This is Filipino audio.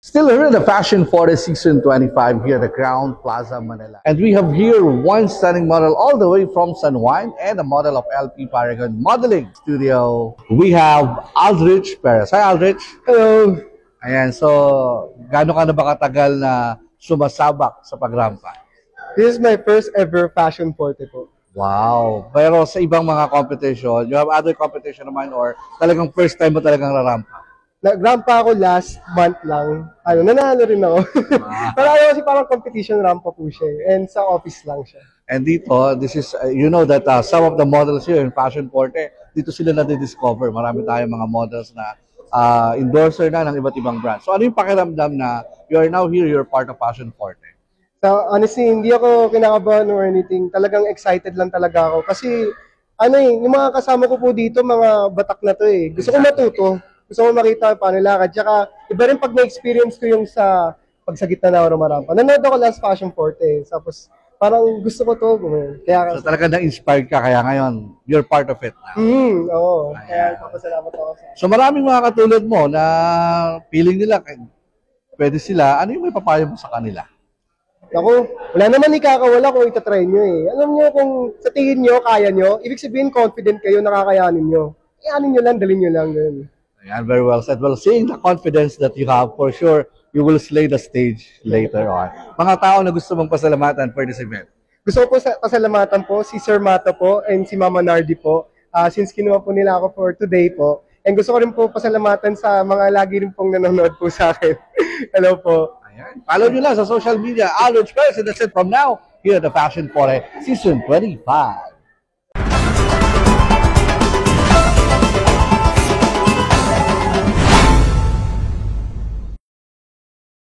Still here in the Fashion Forest Season 25 here at the Crown Plaza, Manila. And we have here one stunning model all the way from San Juan and a model of LP Paragon Modeling Studio. We have Aldrich Perez. Hi, Aldrich. Hello. Ayan, so gaano ka na ba katagal na sumasabak sa pagrampa? This is my first ever Fashion Forte po. Wow. Pero sa ibang mga competition, you have other competition naman or talagang first time mo talagang rarampa? Nag-rampa ako last month lang. Nanalo rin ako. Pero ayaw kasi parang competition rampa po siya. And sa office lang siya. And dito, this is, you know that some of the models here in Fashion Forte, dito sila na-discover. Marami tayong mga models na endorser na ng iba't ibang brands. So ano yung pakiramdam na you are now here, you're part of Fashion Forte? So honestly, hindi ako kinakabahan or anything. Talagang excited lang talaga ako. Kasi yung mga kasama ko po dito, mga batak na to eh. Gusto ko matuto. Gusto ko makita paano lakad. Tsaka, iba rin pag na-experience ko yung sa pagsagit na marampa. Nanood ako last Fashion Forte. Tapos, parang gusto ko to. Kaya, so talaga na-inspired ka, kaya ngayon, you're part of it now. Oo. Kaya, papasalamat ako sa... So maraming mga katulad mo na feeling nila, pwede sila, ano yung may papayo mo sa kanila? Ako, wala naman ikakawala kung itatry nyo eh. Alam nyo kung sa tingin nyo, kaya nyo, ibig sabihin confident kayo, nakakayanin nyo. Ianin nyo lang, dalhin nyo lang. Ganun. Ayan, very well said. Well, seeing the confidence that you have, for sure, you will slay the stage later on. Mga tao na gusto mong pasalamatan for this event. Gusto ko po pasalamatan po si Sir Mato po and si Mama Nardi po. Since kinuha po nila ako for today po. And gusto ko rin po pasalamatan sa mga lagi rin pong nanonood po sa akin. Hello po. Ayan. Follow nyo lang sa social media. Aldrich Perez, and that's it from now here at the Fashion Forte Season 25.